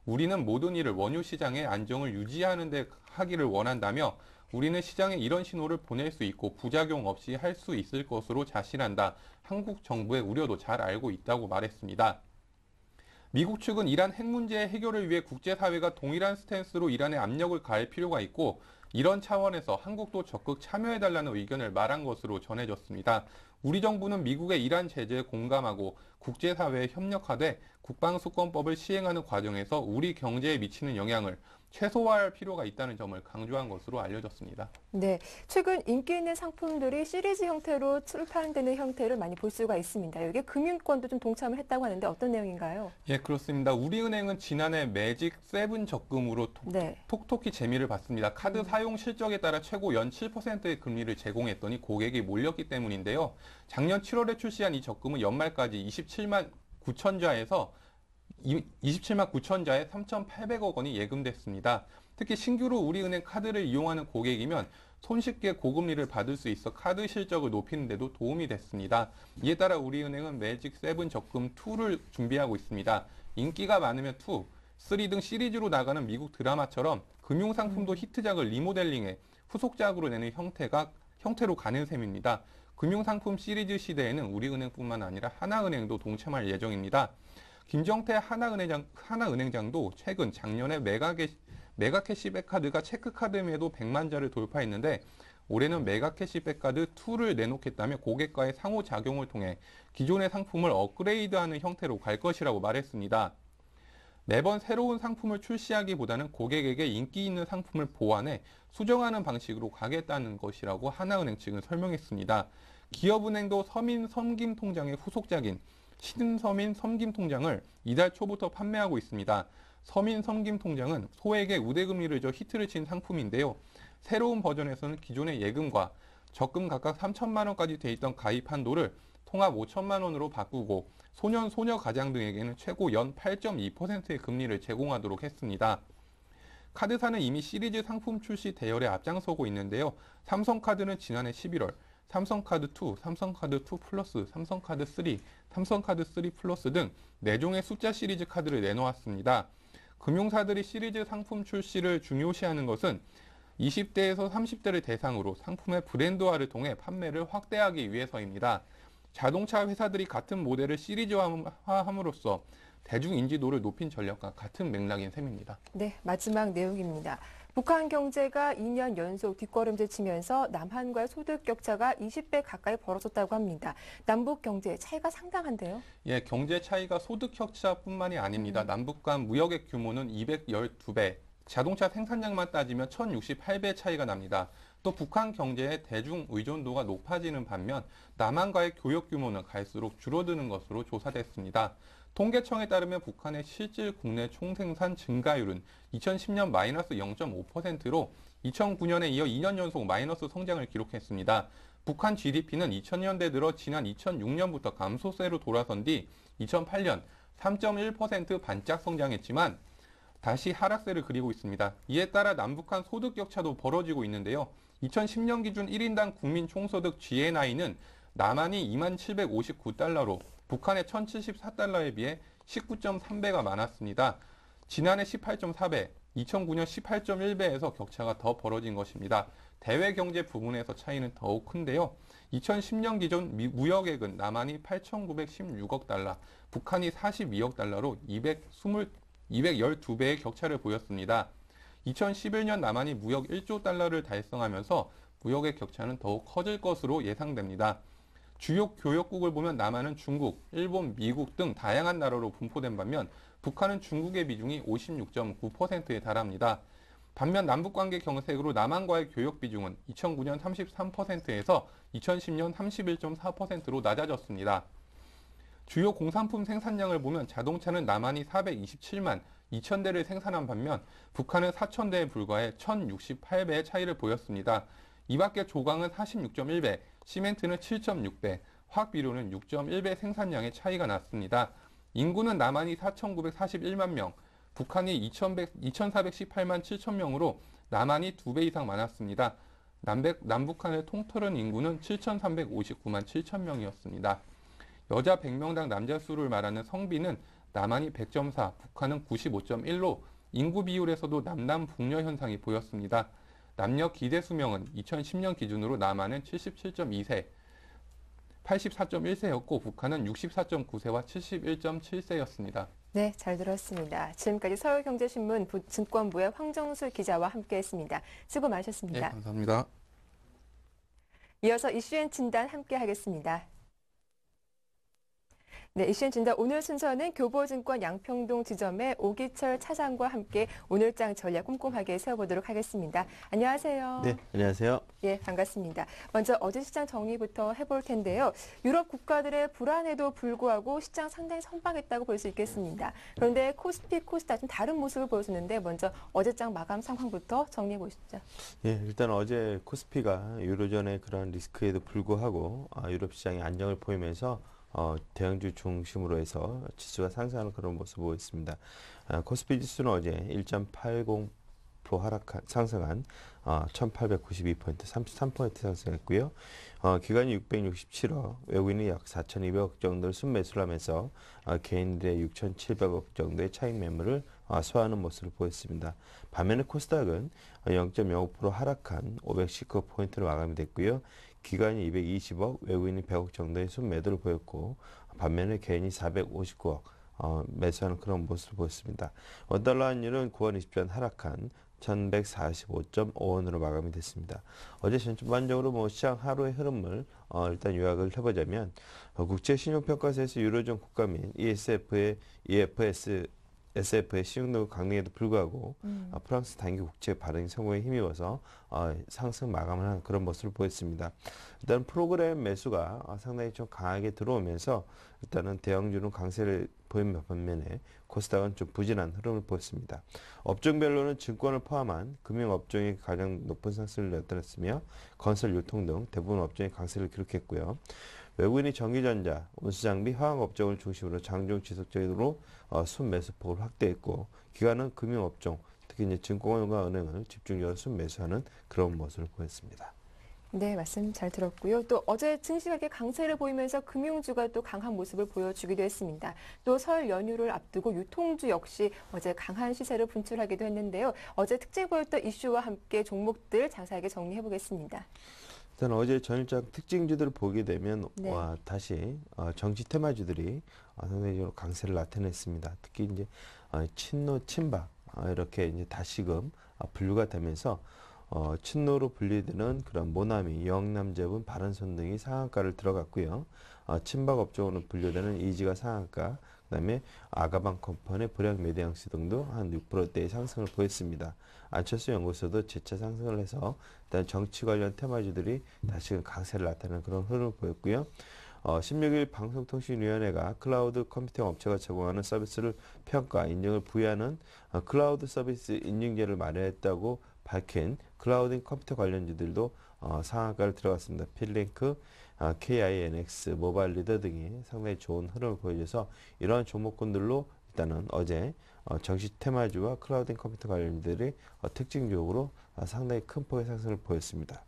우리는 모든 일을 원유 시장의 안정을 유지하는 데 하기를 원한다며 우리는 시장에 이런 신호를 보낼 수 있고 부작용 없이 할 수 있을 것으로 자신한다. 한국 정부의 우려도 잘 알고 있다고 말했습니다. 미국 측은 이란 핵 문제의 해결을 위해 국제사회가 동일한 스탠스로 이란에 압력을 가할 필요가 있고 이런 차원에서 한국도 적극 참여해달라는 의견을 말한 것으로 전해졌습니다. 우리 정부는 미국의 이란 제재에 공감하고 국제사회에 협력하되 국방수권법을 시행하는 과정에서 우리 경제에 미치는 영향을 최소화할 필요가 있다는 점을 강조한 것으로 알려졌습니다. 네, 최근 인기 있는 상품들이 시리즈 형태로 출판되는 형태를 많이 볼 수가 있습니다. 여기에 금융권도 좀 동참을 했다고 하는데 어떤 내용인가요? 예, 그렇습니다. 우리은행은 지난해 매직 7 적금으로 톡톡히 재미를 봤습니다. 카드 사용 실적에 따라 최고 연 7%의 금리를 제공했더니 고객이 몰렸기 때문인데요. 작년 7월에 출시한 이 적금은 연말까지 27만 9천자에 3,800억 원이 예금됐습니다. 특히 신규로 우리은행 카드를 이용하는 고객이면 손쉽게 고금리를 받을 수 있어 카드 실적을 높이는 데도 도움이 됐습니다. 이에 따라 우리은행은 매직 7 적금 2를 준비하고 있습니다. 인기가 많으면 2, 3 등 시리즈로 나가는 미국 드라마처럼 금융상품도 히트작을 리모델링해 후속작으로 내는 형태로 가는 셈입니다. 금융상품 시리즈 시대에는 우리은행뿐만 아니라 하나은행도 동참할 예정입니다. 김정태 하나은행장도 최근 작년에 메가캐시백 카드가 체크카드에도 100만 자를 돌파했는데 올해는 메가캐시백 카드 2를 내놓겠다며 고객과의 상호작용을 통해 기존의 상품을 업그레이드하는 형태로 갈 것이라고 말했습니다. 매번 새로운 상품을 출시하기보다는 고객에게 인기 있는 상품을 보완해 수정하는 방식으로 가겠다는 것이라고 하나은행 측은 설명했습니다. 기업은행도 서민섬김통장의 후속작인 신서민 섬김통장을 이달 초부터 판매하고 있습니다. 서민 섬김통장은 소액의 우대금리를 줘 히트를 친 상품인데요. 새로운 버전에서는 기존의 예금과 적금 각각 3천만 원까지 돼 있던 가입 한도를 통합 5천만 원으로 바꾸고 소년, 소녀 가장 등에게는 최고 연 8.2%의 금리를 제공하도록 했습니다. 카드사는 이미 시리즈 상품 출시 대열에 앞장서고 있는데요. 삼성카드는 지난해 11월 삼성카드2, 삼성카드2 플러스, 삼성카드3, 삼성카드3 플러스 등 4종의 숫자 시리즈 카드를 내놓았습니다. 금융사들이 시리즈 상품 출시를 중요시하는 것은 20대에서 30대를 대상으로 상품의 브랜드화를 통해 판매를 확대하기 위해서입니다. 자동차 회사들이 같은 모델을 시리즈화함으로써 대중 인지도를 높인 전략과 같은 맥락인 셈입니다. 네, 마지막 내용입니다. 북한 경제가 2년 연속 뒷걸음질 치면서 남한과의 소득 격차가 20배 가까이 벌어졌다고 합니다. 남북 경제 차이가 상당한데요? 예, 경제 차이가 소득 격차뿐만이 아닙니다. 남북 간 무역액 규모는 212배, 자동차 생산량만 따지면 1068배 차이가 납니다. 또 북한 경제의 대중 의존도가 높아지는 반면 남한과의 교역 규모는 갈수록 줄어드는 것으로 조사됐습니다. 통계청에 따르면 북한의 실질 국내 총생산 증가율은 2010년 마이너스 0.5%로 2009년에 이어 2년 연속 마이너스 성장을 기록했습니다. 북한 GDP는 2000년대 들어 지난 2006년부터 감소세로 돌아선 뒤 2008년 3.1% 반짝 성장했지만 다시 하락세를 그리고 있습니다. 이에 따라 남북한 소득 격차도 벌어지고 있는데요. 2010년 기준 1인당 국민 총소득 GNI는 남한이 2759달러로 북한의 1074달러에 비해 19.3배가 많았습니다. 지난해 18.4배, 2009년 18.1배에서 격차가 더 벌어진 것입니다. 대외 경제 부분에서 차이는 더욱 큰데요. 2010년 기준 무역액은 남한이 8,916억 달러, 북한이 42억 달러로 212배의 격차를 보였습니다. 2011년 남한이 무역 1조 달러를 달성하면서 무역의 격차는 더욱 커질 것으로 예상됩니다. 주요 교역국을 보면 남한은 중국, 일본, 미국 등 다양한 나라로 분포된 반면 북한은 중국의 비중이 56.9%에 달합니다. 반면 남북관계 경색으로 남한과의 교역 비중은 2009년 33%에서 2010년 31.4%로 낮아졌습니다. 주요 공산품 생산량을 보면 자동차는 남한이 427만 2천 대를 생산한 반면 북한은 4천 대에 불과해 1068배의 차이를 보였습니다. 이 밖에 조광은 46.1배, 시멘트는 7.6배, 화학비료는 6.1배 생산량의 차이가 났습니다. 인구는 남한이 4,941만 명, 북한이 2,418만 7천 명으로 남한이 2배 이상 많았습니다. 남북한을 통틀은 인구는 7,359만 7천 명이었습니다. 여자 100명당 남자 수를 말하는 성비는 남한이 100.4, 북한은 95.1로 인구 비율에서도 남남북녀 현상이 보였습니다. 남녀 기대 수명은 2010년 기준으로 남한은 77.2세, 84.1세였고 북한은 64.9세와 71.7세였습니다. 네, 잘 들었습니다. 지금까지 서울경제신문 증권부의 황정수 기자와 함께했습니다. 수고 많으셨습니다. 네, 감사합니다. 이어서 이슈앤 진단 함께하겠습니다. 네, 이슈앤 진단 오늘 순서는 교보증권 양평동 지점의 오기철 차장과 함께 오늘장 전략 꼼꼼하게 세워보도록 하겠습니다. 안녕하세요. 네, 안녕하세요. 예, 반갑습니다. 먼저 어제 시장 정리부터 해볼 텐데요. 유럽 국가들의 불안에도 불구하고 시장 상당히 선방했다고 볼 수 있겠습니다. 그런데 코스피, 코스닥 좀 다른 모습을 보여주는데 먼저 어제장 마감 상황부터 정리해 보시죠. 예, 일단 어제 코스피가 유로존의 그런 리스크에도 불구하고 유럽 시장이 안정을 보이면서 대형주 중심으로 해서 지수가 상승하는 그런 모습을 보였습니다. 코스피 지수는 어제 1.80% 상승한 1892포인트, 33포인트 상승했고요. 기관이 667억, 외국인이 약 4,200억 정도를 순매수를 하면서 개인들의 6,700억 정도의 차익 매물을 소화하는 모습을 보였습니다. 반면에 코스닥은 0.05% 하락한 519포인트로 마감이 됐고요. 기관이 220억, 외국인이 100억 정도의 순매도를 보였고 반면에 개인이 459억 매수하는 그런 모습을 보였습니다. 원달러 환율은 9원 20전 하락한 1145.5원으로 마감이 됐습니다. 어제 전반적으로 시장 하루의 흐름을 일단 요약을 해보자면 국제신용평가사에서 유로존 국가 및 EFSF의 SF의 시행도 강등에도 불구하고 프랑스 단기 국채 발행 성공에 힘입어서 상승 마감을 한 그런 모습을 보였습니다. 일단 프로그램 매수가 상당히 좀 강하게 들어오면서 일단은 대형주는 강세를 보인 반면에 코스닥은 좀 부진한 흐름을 보였습니다. 업종별로는 증권을 포함한 금융업종이 가장 높은 상승을 나타냈으며 건설, 유통 등 대부분 업종이 강세를 기록했고요. 외국인이 전기전자, 운수장비, 화학업종을 중심으로 장중 지속적으로 순매수폭을 확대했고 기관은 금융업종, 특히 이제 증권과 은행을 집중적으로 순매수하는 그런 모습을 보였습니다. 네, 말씀 잘 들었고요. 또 어제 증시가계 강세를 보이면서 금융주가 또 강한 모습을 보여주기도 했습니다. 또 설 연휴를 앞두고 유통주 역시 어제 강한 시세를 분출하기도 했는데요. 어제 특징 보였던 이슈와 함께 종목들 자세하게 정리해 보겠습니다. 일단 어제 전일장 특징주들을 보게 되면 네. 다시 정치 테마주들이 상대적으로 강세를 나타냈습니다. 특히 이제 친노, 친박 이렇게 이제 다시금 분류가 되면서 친노로 분리되는 그런 모나미, 영남제분, 바른손 등이 상한가를 들어갔고요. 친박 업종으로 분류되는 이지가 상한가, 그다음에 아가방 컴퍼니, 불양 메디앙스 등도 한 6%대의 상승을 보였습니다. 안철수 연구소도 재차 상승을 해서 일단 정치 관련 테마주들이 다시금 강세를 나타내는 그런 흐름을 보였고요. 16일 방송통신위원회가 클라우드 컴퓨팅 업체가 제공하는 서비스를 평가, 인증을 부여하는 클라우드 서비스 인증제를 마련했다고 밝힌 클라우드 컴퓨터 관련주들도 상한가를 들어갔습니다. 필링크, KINX, 모바일 리더 등이 상당히 좋은 흐름을 보여줘서 이러한 종목군들로 일단은 어제 정시 테마주와 클라우드 컴퓨터 관련주들이 특징적으로 상당히 큰 폭의 상승을 보였습니다.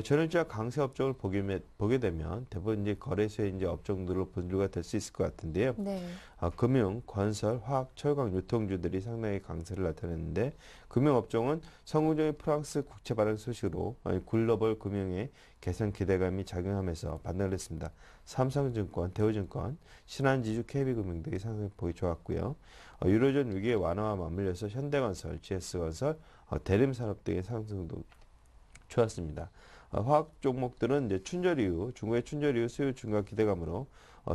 전일주와 강세 업종을 보게 되면 대부분 이제 거래소의 이제 업종들로 분류가 될 수 있을 것 같은데요. 네. 금융, 건설, 화학, 철강, 유통주들이 상당히 강세를 나타냈는데 금융 업종은 성공적인 프랑스 국채 발행 소식으로 글로벌 금융의 개선 기대감이 작용하면서 반등을 했습니다. 삼성증권, 대우증권, 신한지주, KB금융 등이 상승폭이 좋았고요. 유로존 위기의 완화와 맞물려서 현대건설, GS건설, 대림산업 등의 상승도 좋았습니다. 화학 종목들은 이제 춘절 이후 중국의 춘절 이후 수요 증가 기대감으로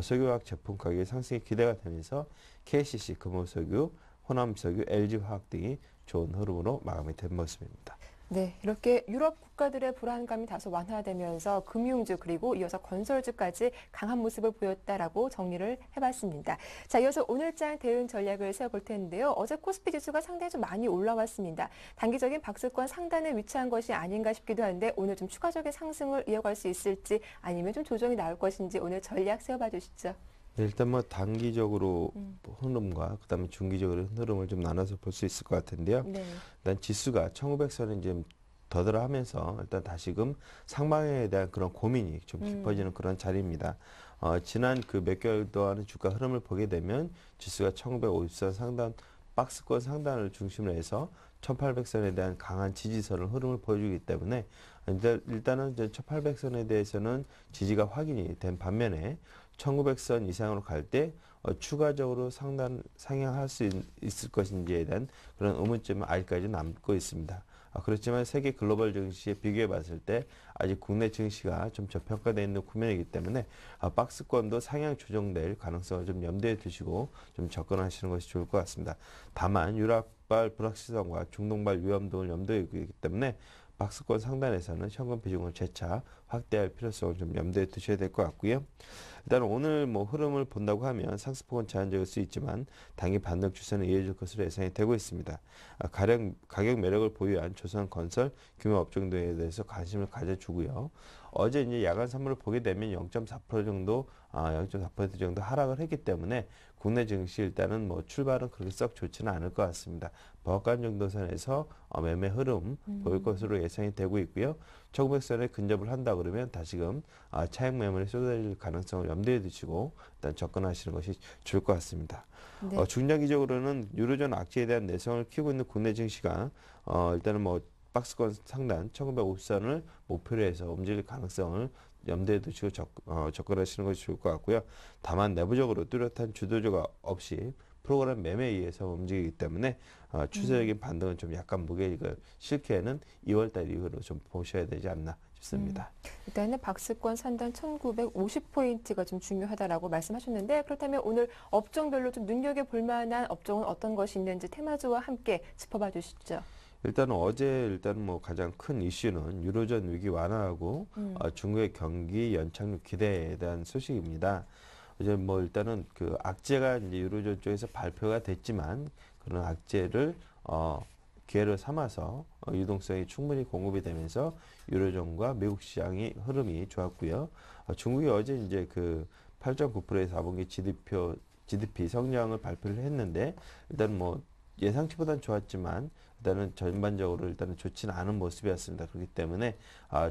석유화학 제품 가격의 상승이 기대가 되면서 KCC, 금호석유, 호남석유, LG화학 등이 좋은 흐름으로 마감이 된 모습입니다. 네, 이렇게 유럽 국가들의 불안감이 다소 완화되면서 금융주 그리고 이어서 건설주까지 강한 모습을 보였다라고 정리를 해봤습니다. 자, 이어서 오늘장 대응 전략을 세워볼 텐데요. 어제 코스피 지수가 상당히 좀 많이 올라왔습니다. 단기적인 박스권 상단에 위치한 것이 아닌가 싶기도 한데 오늘 좀 추가적인 상승을 이어갈 수 있을지 아니면 좀 조정이 나올 것인지 오늘 전략 세워봐 주시죠. 네, 일단 뭐 단기적으로 흐름과 그다음에 중기적으로 흐름을 좀 나눠서 볼 수 있을 것 같은데요. 네. 일단 지수가 1900선을 이제 더들어하면서 일단 다시금 상방에 대한 그런 고민이 좀 깊어지는 그런 자리입니다. 지난 그 몇 개월 동안의 주가 흐름을 보게 되면 지수가 1950선 상단 박스권 상단을 중심으로 해서 1800선에 대한 강한 지지선을 흐름을 보여주기 때문에 일단은 이제 1800선에 대해서는 지지가 확인이 된 반면에 1900선 이상으로 갈 때 추가적으로 상향할 수 있을 것인지에 대한 그런 의문점이 아직까지 남고 있습니다. 그렇지만 세계 글로벌 증시에 비교해 봤을 때 아직 국내 증시가 좀 저평가되어 있는 국면이기 때문에 박스권도 상향 조정될 가능성을 좀 염두에 두시고 좀 접근하시는 것이 좋을 것 같습니다. 다만 유럽발 불확실성과 중동발 위험 등을 염두에 두기 때문에 박스권 상단에서는 현금 비중을 재차 확대할 필요성을 좀 염두에 두셔야 될 것 같고요. 일단 오늘 뭐 흐름을 본다고 하면 상승폭은 제한적일 수 있지만 단기 반등 추세는 이어질 것으로 예상이 되고 있습니다. 가격 매력을 보유한 조선건설, 규모업종 등에 대해서 관심을 가져주고요. 어제 이제 야간 선물을 보게 되면 0.4% 정도, 0.4% 정도 하락을 했기 때문에 국내 증시 일단은 뭐 출발은 그렇게 썩 좋지는 않을 것 같습니다. 버간 정도 선에서 매매 흐름 보일 것으로 예상이 되고 있고요. 1900선에 근접을 한다 그러면 다시금 차익 매물이 쏟아질 가능성을 염두에 두시고 일단 접근하시는 것이 좋을 것 같습니다. 네. 중장기적으로는 유로존 악재에 대한 내성을 키우고 있는 국내 증시가 일단은 뭐 박스권 상단 1950선을 목표로 해서 움직일 가능성을 염두에 두시고 접근하시는 것이 좋을 것 같고요. 다만 내부적으로 뚜렷한 주도주가 없이 프로그램 매매에 의해서 움직이기 때문에 추세적인 반등은 좀 약간 무게를 실게는 2월달 이후로 좀 보셔야 되지 않나 싶습니다. 일단은 박스권 산단 1950포인트가 좀 중요하다라고 말씀하셨는데 그렇다면 오늘 업종별로 좀 눈여겨볼 만한 업종은 어떤 것이 있는지 테마주와 함께 짚어봐 주시죠. 일단 뭐 가장 큰 이슈는 유로존 위기 완화하고 중국의 경기 연착륙 기대에 대한 소식입니다. 이제 뭐 일단은 그 악재가 이제 유로존 쪽에서 발표가 됐지만 그런 악재를 기회를 삼아서 유동성이 충분히 공급이 되면서 유로존과 미국 시장이 흐름이 좋았고요. 중국이 어제 이제 그 8.9%의 4분기 GDP 성장을 발표를 했는데 일단 뭐 예상치보다는 좋았지만 일단은 전반적으로 일단은 좋지는 않은 모습이었습니다. 그렇기 때문에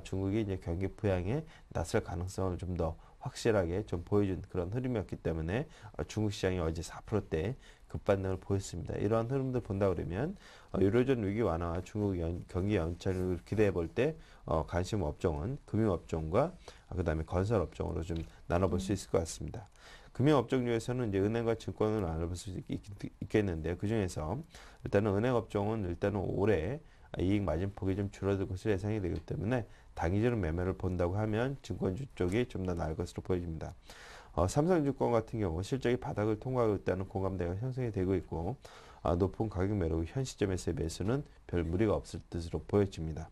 중국이 이제 경기 부양에 나설 가능성을 좀 더 확실하게 좀 보여준 그런 흐름이었기 때문에 중국 시장이 어제 4%대 급반등을 보였습니다. 이러한 흐름들 본다 그러면 유로존 위기 완화와 중국 경기 연착륙을 기대해 볼 때 관심 업종은 금융업종과 그다음에 건설업종으로 좀 나눠볼 수 있을 것 같습니다. 금융업종 중에서는 이제 은행과 증권을 나눠볼 수 있겠는데 그 중에서 일단은 은행업종은 일단은 올해 이익 마진폭이 좀 줄어들 것으로 예상이 되기 때문에 단기적인 매매를 본다고 하면 증권주 쪽이 좀 더 나을 것으로 보여집니다. 삼성증권 같은 경우 실적이 바닥을 통과하고 있다는 공감대가 형성이 되고 있고 높은 가격 매력 현 시점에서의 매수는 별 무리가 없을 것으로 보여집니다.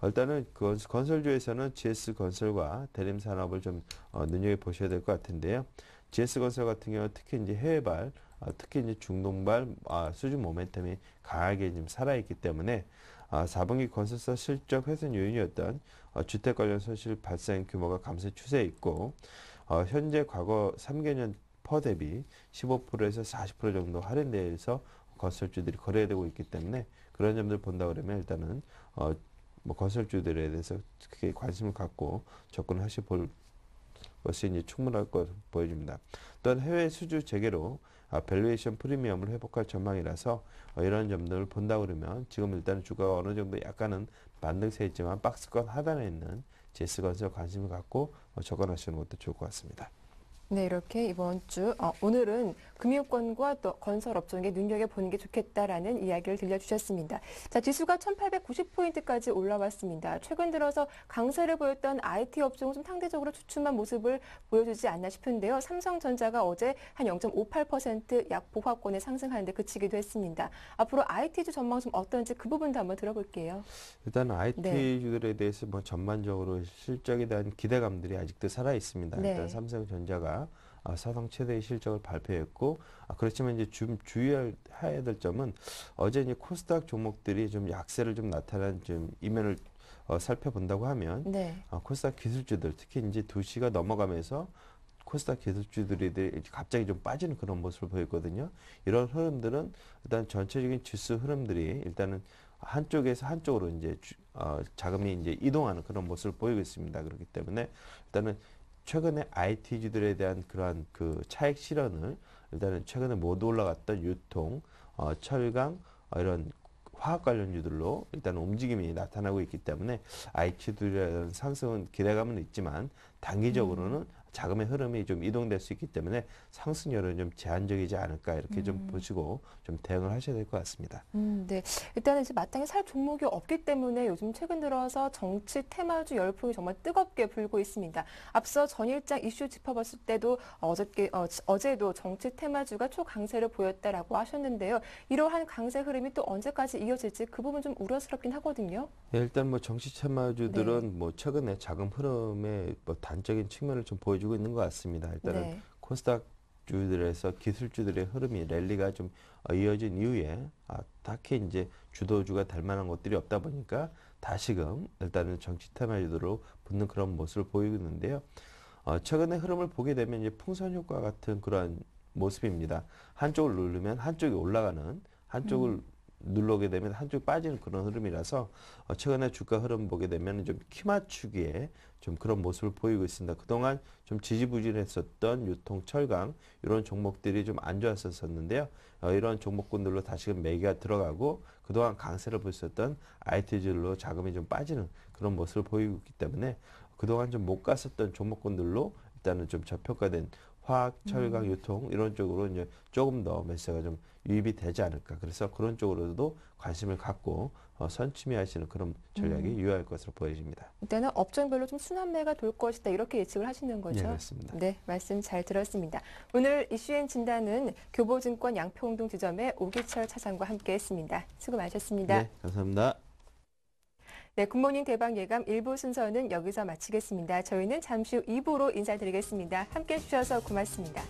일단은 건설주에서는 GS건설과 대림산업을 좀 눈여겨보셔야 될 것 같은데요. GS건설 같은 경우 특히 이제 해외발, 특히 이제 중동발 수준 모멘텀이 강하게 지금 살아있기 때문에 4분기 건설사 실적 훼손 요인이었던 주택 관련 손실 발생 규모가 감소 추세에 있고 현재 과거 3개년 퍼 대비 15%에서 40% 정도 할인돼서 건설주들이 거래되고 있기 때문에 그런 점들 본다 그러면 일단은 뭐 건설주들에 대해서 크게 관심을 갖고 접근하시 볼 것이 이제 충분할 것으로 보여집니다. 또한 해외 수주 재개로 밸류에이션 프리미엄을 회복할 전망이라서 이런 점들을 본다 그러면 지금 일단 주가가 어느 정도 약간은 반등세 있지만 박스권 하단에 있는 GS건설 관심을 갖고 접근하시는 것도 좋을 것 같습니다. 네, 이렇게 이번 주 오늘은 금융권과 또 건설업종에 눈여겨보는 게 좋겠다라는 이야기를 들려주셨습니다. 자, 지수가 1890포인트까지 올라왔습니다. 최근 들어서 강세를 보였던 IT 업종은 좀 상대적으로 주춤한 모습을 보여주지 않나 싶은데요. 삼성전자가 어제 한 0.58% 약 보합권에 상승하는 데 그치기도 했습니다. 앞으로 IT주 전망 좀 어떤지 그 부분도 한번 들어볼게요. 일단 IT주들에 대해서 뭐 전반적으로 실적에 대한 기대감들이 아직도 살아 있습니다. 네. 일단 삼성전자가 사상 최대의 실적을 발표했고 그렇지만 이제 주의해야 될 점은 어제 이제 코스닥 종목들이 좀 약세를 좀 나타난 좀 이면을 살펴본다고 하면 네. 코스닥 기술주들 특히 이제 2시가 넘어가면서 코스닥 기술주들이 갑자기 좀 빠지는 그런 모습을 보였거든요. 이런 흐름들은 일단 전체적인 지수 흐름들이 일단은 한쪽에서 한쪽으로 이제 자금이 이제 이동하는 그런 모습을 보이고 있습니다. 그렇기 때문에 일단은 최근에 IT주들에 대한 그러한 그 차익 실현을 일단은 최근에 모두 올라갔던 유통, 철강 이런 화학 관련주들로 일단 움직임이 나타나고 있기 때문에 IT주들에 대한 상승은 기대감은 있지만 단기적으로는 자금의 흐름이 좀 이동될 수 있기 때문에 상승률은 좀 제한적이지 않을까 이렇게 좀 보시고 좀 대응을 하셔야 될 것 같습니다. 네. 일단은 이제 마땅히 살 종목이 없기 때문에 요즘 최근 들어서 정치 테마주 열풍이 정말 뜨겁게 불고 있습니다. 앞서 전일장 이슈 짚어봤을 때도 어제도 정치 테마주가 초강세를 보였다라고 하셨는데요. 이러한 강세 흐름이 또 언제까지 이어질지 그 부분 좀 우려스럽긴 하거든요. 네, 일단 뭐 정치 테마주들은 뭐 최근에 자금 흐름의 뭐 단적인 측면을 좀 보여주고 있는 것 같습니다. 일단은 코스닥 주들에서 기술주들의 흐름이 랠리가 좀 이어진 이후에 딱히 이제 주도주가 될 만한 것들이 없다 보니까 다시금 일단은 정치 테마주들로 붙는 그런 모습을 보이고 있는데요. 최근의 흐름을 보게 되면 이제 풍선 효과 같은 그런 모습입니다. 한쪽을 누르면 한쪽이 올라가는, 한쪽을 눌러오게 되면 한쪽 빠지는 그런 흐름이라서 최근에 주가 흐름 보게 되면 좀 키 맞추기에 좀 그런 모습을 보이고 있습니다. 그동안 좀 지지부진했었던 유통, 철강 이런 종목들이 좀 안 좋았었는데요. 이런 종목군들로 다시금 매기가 들어가고 그동안 강세를 보였었던 IT주들로 자금이 좀 빠지는 그런 모습을 보이고 있기 때문에 그동안 좀 못 갔었던 종목군들로 일단은 좀 저평가된 화학, 철강, 유통 이런 쪽으로 이제 조금 더 매수가 좀 유입이 되지 않을까. 그래서 그런 쪽으로도 관심을 갖고 선취매하시는 그런 전략이 유효할 것으로 보여집니다. 일단은 업종별로 좀 순환매가 돌 것이다 이렇게 예측을 하시는 거죠? 네, 맞습니다. 네, 말씀 잘 들었습니다. 오늘 이슈엔 진단은 교보증권 양평동 지점의 오기철 차장과 함께했습니다. 수고 많으셨습니다. 네, 감사합니다. 네, 굿모닝 대박 예감 1부 순서는 여기서 마치겠습니다. 저희는 잠시 후 2부로 인사드리겠습니다. 함께해 주셔서 고맙습니다.